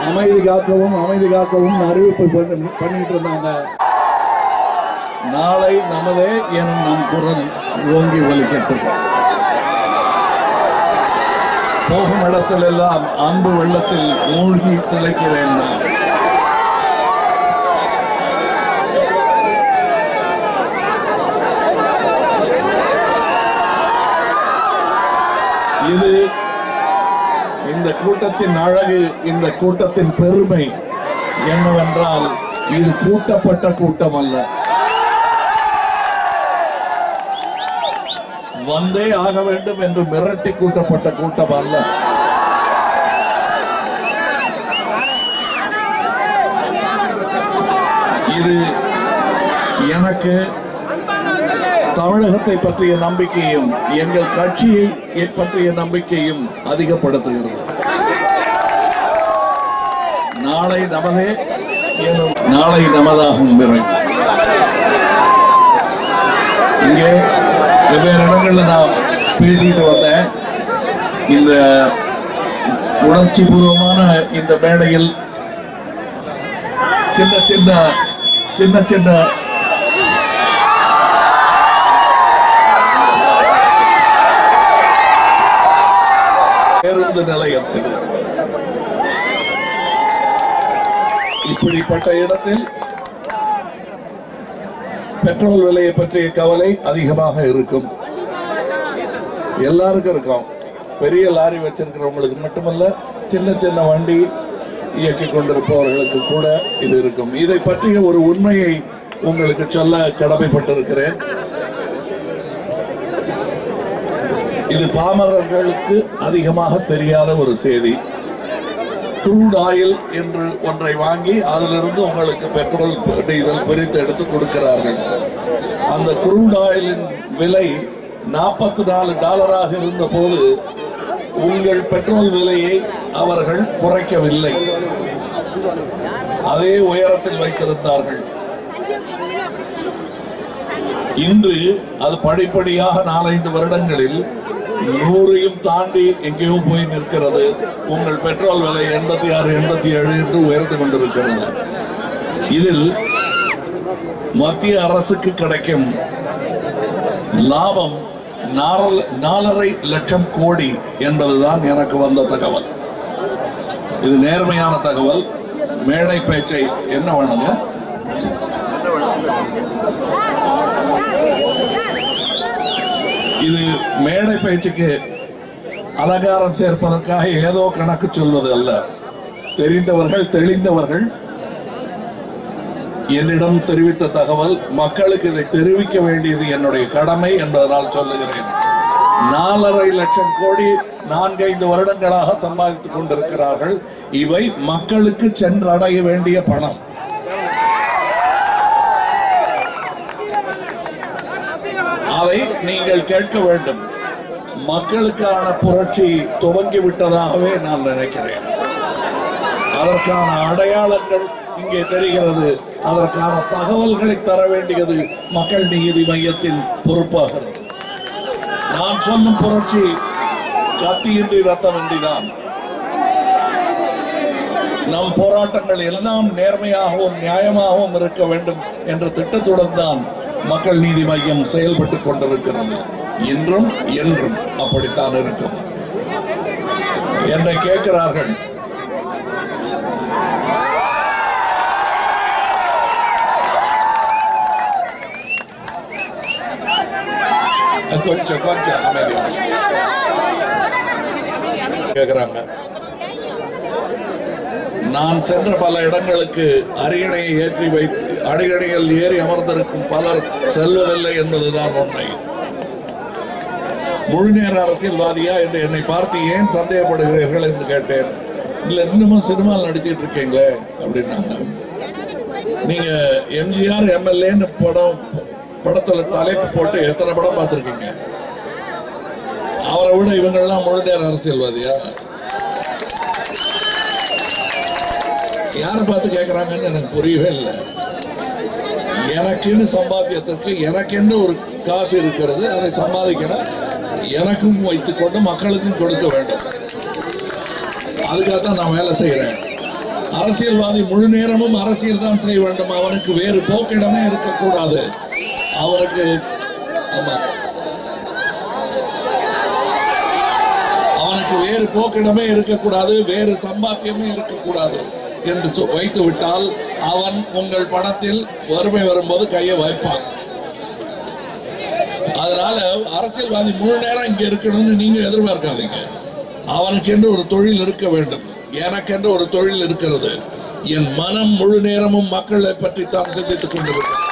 அமைதி காக்கவும் அறிவிப்பு பண்ணிட்டு இருந்தாங்க. நாளை நமதே எனும் நம் குரல் ஓங்கி ஒலிக்கட்டும். போகும் இடத்தில் எல்லாம் அன்பு வெள்ளத்தில் மூழ்கி திளைக்கிறேன் நான். இது இந்த கூட்டத்தின் அழகு, இந்த கூட்டத்தின் பெருமை என்னவென்றால் இது கூட்டப்பட்ட கூட்டம் அல்ல, வந்தே ஆக வேண்டும் என்று மிரட்டி கூட்டப்பட்ட கூட்டம் அல்ல. இது எனக்கு தமிழகத்தை பற்றிய நம்பிக்கையும் எங்கள் கட்சியை பற்றிய நம்பிக்கையும் அதிகப்படுத்துகிறது. நாளை நமதே எனும் நாளை நமதாகும் விரை. இங்கே வெவ்வேறு இடங்கள்ல நான் பேசிட்டு வந்தேன். இந்த உணர்ச்சி பூர்வமான இந்த மேடையில் சின்ன சின்ன பேருந்து நிலையத்தில் இப்படிப்பட்ட இடத்தில் பெட்ரோல் விலையை பற்றிய கவலை அதிகமாக இருக்கும். எல்லாருக்கும் இருக்கும். பெரிய லாரி வச்சிருக்கிறவங்களுக்கு மட்டுமல்ல, சின்ன சின்ன வண்டி இயக்கி கொண்டிருப்பவர்களுக்கு கூட இது இருக்கும். இதை பற்றிய ஒரு உண்மையை உங்களுக்கு சொல்ல கடமைப்பட்டிருக்கிறேன். இது பாமரர்களுக்கு அதிகமாக தெரியாத ஒரு செய்தி. க்ரூட் ஆயில் என்று ஒன்றை வாங்கி அதிலிருந்து உங்களுக்கு பெட்ரோல் டீசல் பிரித்து எடுத்து கொடுக்கிறார்கள். அந்த க்ரூட் ஆயிலின் விலை $44 இருந்த போது உங்கள் பெட்ரோல் விலையை அவர்கள் குறைக்கவில்லை, அதே உயரத்தில் வைத்திருந்தார்கள். இன்று அது படிப்படியாக 4-5 வருடங்களில் 100 தாண்டி எங்கேயோ போய் நிற்கிறது. உங்கள் பெட்ரோல் விலை 86, 87 என்று உயர்ந்து கொண்டிருக்கிறது. இதில் மத்திய அரசுக்கு கிடைக்கும் லாபம் 4.5 லட்சம் கோடி என்பதுதான் எனக்கு வந்த தகவல். இது நேர்மையான தகவல். மேடை பேச்சை என்ன வேணுங்க? இது மேடை பேச்சுக்கு அலங்காரம் சேர்ப்பதற்காக ஏதோ கணக்கு சொல்வது அல்ல. தெரிந்தவர்கள் தெளிந்தவர்கள் என்னிடம் தெரிவித்த தகவல். மக்களுக்கு இதை தெரிவிக்க வேண்டியது என்னுடைய கடமை என்பதனால் சொல்லுகிறேன். 4.5 லட்சம் கோடி 4-5 வருடங்களாக சம்பாதித்துக் கொண்டிருக்கிறார்கள். இவை மக்களுக்கு சென்றடைய வேண்டிய பணம். அதை நீங்கள் கேட்க வேண்டும். மக்களுக்கான புரட்சி துவங்கிவிட்டதாகவே நான் நினைக்கிறேன். அதற்கான அடையாளங்கள் இங்கே தெரிகிறது. அதற்கான தகவல்களை தர வேண்டியது மக்கள் நீதி மையத்தின் பொறுப்பாகிறது. நான் சொல்லும் புரட்சி கத்தியின்றி ரத்தமின்றிதான். நம் போராட்டங்கள் எல்லாம் நேர்மையாகவும் நியாயமாகவும் இருக்க வேண்டும் என்ற திட்டத்துடன் தான் மக்கள் நீதி மையம் செயல்பட்டுக் கொண்டிருக்கிறது. இன்றும் என்றும் அப்படித்தான் இருக்கும். என்னை கேட்கிறார்கள், கொஞ்சம் அமைதியாக கேட்கிறாங்க. நான் சென்ற பல இடங்களுக்கு அரியணையை ஏற்றி வைத்து அடிக்கடிகள் ஏறி அமர்ந்திருக்கும் பலர் செல்வதில்லை என்பதுதான் உண்மை. முழுநேர அரசியல்வாதியா என்று என்னை பார்த்து ஏன் சந்தேகப்படுகிறீர்கள் என்று கேட்டேன். இல்ல, இன்னமும் சினிமாவில் நடிச்சிட்டு இருக்கீங்களே அப்படின்னாங்க. நீங்க எம்ஜிஆர் எம்எல்ஏன்னு படத்துல தலைப்பு போட்டு எத்தனை படம் பார்த்திருக்கீங்க? அவரை விட இவங்கெல்லாம் முழுநேர அரசியல்வாதியா? யாரை பார்த்து கேட்கிறாங்கன்னு எனக்கு புரியவே இல்லை. எனக்குன்னு சம்பாத்தியத்திற்கு எனக்கென்று ஒரு காசு இருக்கிறது. அதை சம்பாதிக்கணும், எனக்கும் வைத்துக் கொண்டு மக்களுக்கும் கொடுக்க வேண்டும். அதுக்காக தான் நான் வேலை செய்கிறேன். அரசியல்வாதி முழு நேரமும் அரசியல் தான் செய்ய வேண்டும். அவனுக்கு வேறு போக்கிடமே இருக்கக்கூடாது. அவருக்கு அவனுக்கு வேறு போக்கிடமே இருக்கக்கூடாது, வேறு சம்பாத்தியமே இருக்கக்கூடாது என்று வைத்து விட்டால் அவன் உங்கள் பணத்தில் வறுமை வரும்போது கையை வைப்பான். அதனால அரசியல்வாதி முழு நேரம் இங்க இருக்கணும்னு நீங்க எதிர்பார்க்காதீங்க. அவனுக்கு என்று ஒரு தொழில் இருக்க வேண்டும். எனக்கென்று ஒரு தொழில் இருக்கிறது. என் மனம் முழு நேரமும் மக்களை பற்றி தான் சிந்தித்துக் கொண்டிருக்கிறது.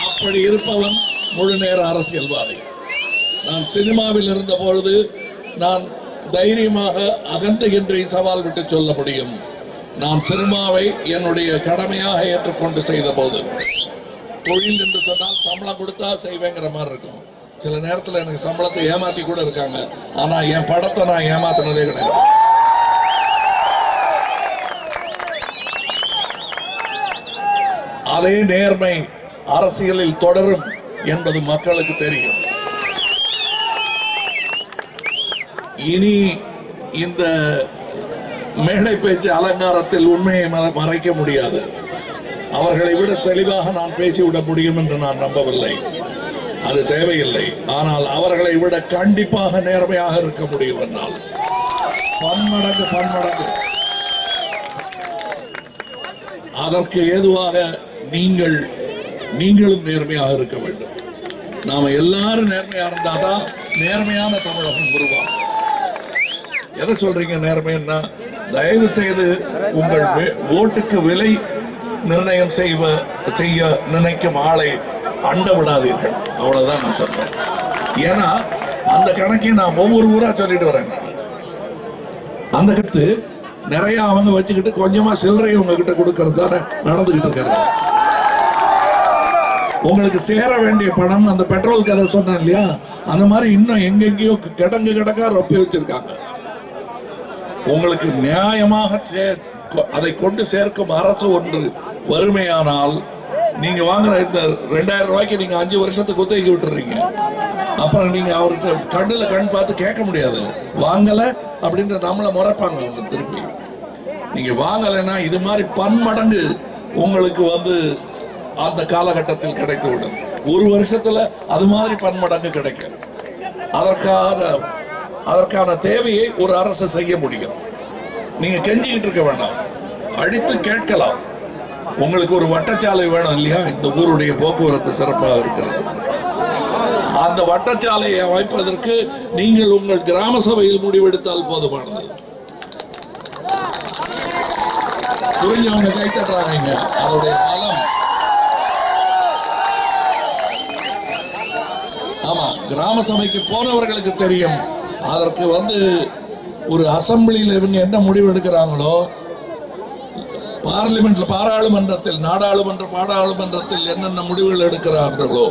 அப்படி இருப்பவன் முழு நேர அரசியல்வாதி. நான் சினிமாவில் இருந்த பொழுது நான் தைரியமாக அகந்தையின்றி சவால் விட்டு சொல்ல முடியும். நான் சினிமாவை என்னுடைய கடமையாக ஏற்றுக்கொண்டு செய்த போது, தொழில் என்று சொன்னால் சம்பளம் கொடுத்தா செய்வேங்கிற மாதிரி இருக்கும். சில நேரத்தில் எனக்கு சம்பளத்தை ஏமாத்தி கூட இருக்காங்க. ஆனா என் படத்தை நான் ஏமாத்தினதே கிடையாது. அதே நேர்மை அரசியலில் தொடரும் என்பது மக்களுக்கு தெரியும். இனி இந்த மேடை பேச்சு அலங்காரத்தில் உண்மையை மறைக்க முடியாது. அவர்களை விட தெளிவாக நான் பேசிவிட முடியும் என்று நான் நம்பவில்லை. அது தேவையில்லை. ஆனால் அவர்களை விட கண்டிப்பாக நேர்மையாக இருக்க முடியும் என்னால். பன்மடங்கு அதற்கு ஏதுவாக நீங்களும் நேர்மையாக இருக்க வேண்டும். நாம எல்லாரும் நேர்மையா இருந்தாதான் நேர்மையான தமிழகம் உருவாகும். எதை சொல்றீங்க நேர்மைன்னா? தயவு செய்து உங்கள் ஓட்டுக்கு விலை நிர்ணயம் செய்ய நினைக்கும் ஆளை அண்ட விடாதீர்கள். அவ்வளவுதான் நான் சொல்றேன். ஏன்னா அந்த கணக்கையும் நான் ஒவ்வொரு ஊரா சொல்லிட்டு வரேன். நான் அந்த கருத்து நிறைய அவங்க வச்சுக்கிட்டு கொஞ்சமா சில்லறை உங்ககிட்ட கொடுக்கறது தானே நடந்துகிட்டு இருக்கிறது. உங்களுக்கு சேர வேண்டிய பணம், அந்த பெட்ரோல் கதை சொன்னேன் இல்லையா, அந்த மாதிரி இன்னும் எங்கெங்கயோ கிடங்கா ரொப்பி வச்சிருக்காங்க. உங்களுக்கு நியாயமாக அதை கொண்டு சேர்க்கும் அரசு ஒன்று வறுமையானால், நீங்க வாங்குற இந்த 2000 ரூபாய்க்கு நீங்க 5 வருஷத்துக்கு குத்தகைக்கு விட்டுறீங்க. அப்புறம் நீங்க அவருக்கு கண்ணுல கண் பார்த்து கேட்க முடியாது. வாங்கல அப்படின்ற நம்மள முறைப்பாங்க அவங்க திருப்பி. நீங்க வாங்கலைன்னா இது மாதிரி பன்மடங்கு உங்களுக்கு அந்த காலகட்டத்தில் கிடைத்து விடும். ஒரு வருஷத்துல அது மாதிரி பன்மடங்கு கிடைக்கும். அதற்கான தேவையை ஒரு அரசு செய்ய முடியும். நீங்க கெஞ்சிக்கிட்டு இருக்க வேண்டாம், அடித்து கேட்கலாம். உங்களுக்கு ஒரு வட்டச்சாலை வேணும் இல்லையா? இந்த ஊருடைய போக்குவரத்து சிறப்பாக இருக்கிறது. அந்த வட்டச்சாலையை அமைப்பதற்கு நீங்கள் உங்கள் கிராம சபையில் முடிவெடுத்தால் போதுமானது. புரிஞ்சவங்க கை தட்டுறாங்க. அதோடைய பலம். ஆமா, கிராம சபைக்கு போனவர்களுக்கு தெரியும். அதற்கு ஒரு அசம்பிளியில் இவங்க என்ன முடிவு எடுக்கிறாங்களோ, பார்லிமெண்ட்ல பாராளுமன்றத்தில் பாராளுமன்றத்தில் என்னென்ன முடிவுகள் எடுக்கிறார்களோ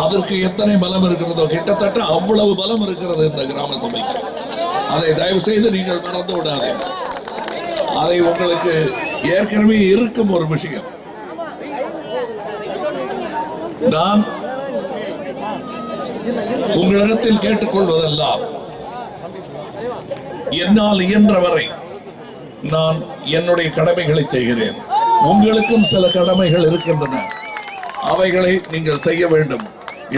அதற்கு எத்தனை பலம் இருக்கிறதோ, கிட்டத்தட்ட அவ்வளவு பலம் இருக்கிறது இந்த கிராம சபைக்கு. அதை தயவு செய்து நீங்கள் மறந்து விடாதீர்கள். அதை உங்களுக்கு ஏற்கனவே இருக்கும் ஒரு விஷயம். நான் உங்களிடத்தில் கேட்டுக்கொள்வதெல்லாம், என்னால் இயன்றவரை நான் என்னுடைய கடமைகளை செய்கிறேன். உங்களுக்கும் சில கடமைகள் இருக்கின்றன. அவைகளை நீங்கள் செய்ய வேண்டும்.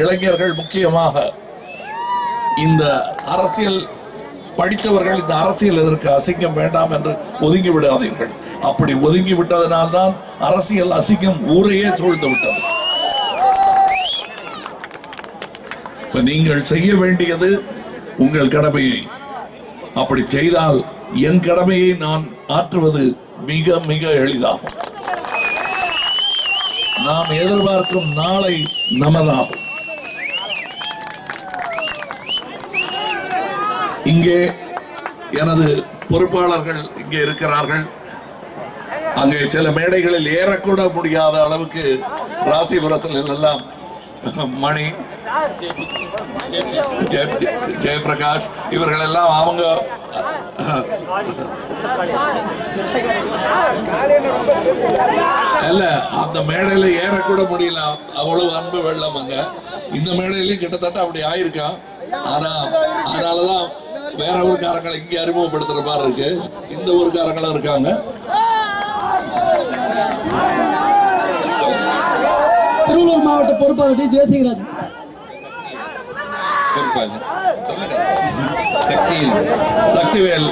இளைஞர்கள் முக்கியமாக இந்த அரசியல் படித்தவர்கள் இந்த அரசியல் எதற்கு அசிங்கம் வேண்டாம் என்று ஒதுங்கி விடாதீர்கள். அப்படி ஒதுங்கி விட்டதனால்தான் அரசியல் அசிங்கம் ஊரையே சூழ்ந்து விட்டது. நீங்கள் செய்ய வேண்டியது உங்கள் கடமையை. அப்படி செய்தால் என் கடமையை நான் ஆற்றுவது மிக மிக எளிதாகும். நாம் எதிர்பார்க்கும் நாளை நமதாகும். இங்கே எனது பொறுப்பாளர்கள் இங்கே இருக்கிறார்கள். அங்கே சில மேடைகளில் ஏறக்கூட முடியாத அளவுக்கு ராசிபுரத்தில் எல்லாம் மணி, ஜெயபிரகாஷ் இவர்கள் எல்லாம் அவங்க இல்ல, அந்த மேடையில ஏறக்கூட முடியல. அவ்வளவு அன்பு வெள்ளம் அங்க. இந்த மேடையிலும் கிட்டத்தட்ட அப்படி ஆயிருக்கான். ஆனா அதனாலதான் வேற ஊருக்காரங்களை இங்க அறிமுகப்படுத்துற மாதிரி இருக்கு. இந்த ஊருக்காரங்களும் இருக்காங்க. திருவள்ளூர் மாவட்ட பொறுப்பாளர் டி தேசிகராஜன். சக்திவேல்,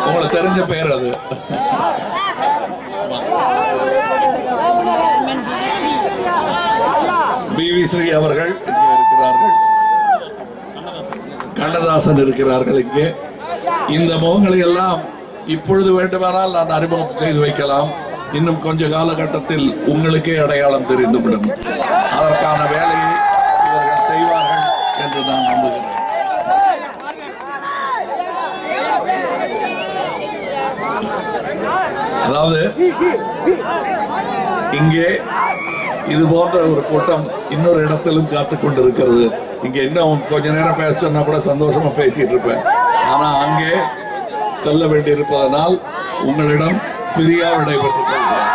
உங்களுக்கு தெரிஞ்ச பெயர் அது. பிவி ஸ்ரீ அவர்கள் இருக்கிறார்கள். கண்ணதாசன் இருக்கிறார்கள் இங்கே. இந்த முகங்களை எல்லாம் இப்பொழுது வேண்டுமானால் நான் அறிமுகம் செய்து வைக்கலாம். இன்னும் கொஞ்ச காலகட்டத்தில் உங்களுக்கே அடையாளம் தெரிந்துவிடும். அதற்கான வேலையை இவர்கள் செய்வார்கள் என்று நான் நம்புகிறேன். அதாவது இங்கே இது போன்ற ஒரு கூட்டம் இன்னொரு இடத்திலும் காத்துக் கொண்டிருக்கிறது. இங்க இன்னும் கொஞ்ச நேரம் பேச சொன்னா கூட சந்தோஷமா பேசிட்டு இருப்பேன். ஆனா அங்கே செல்ல வேண்டியிருப்பதனால் உங்களிடம் பிரியா விடைபெற்றுக் கொள்கிறேன்.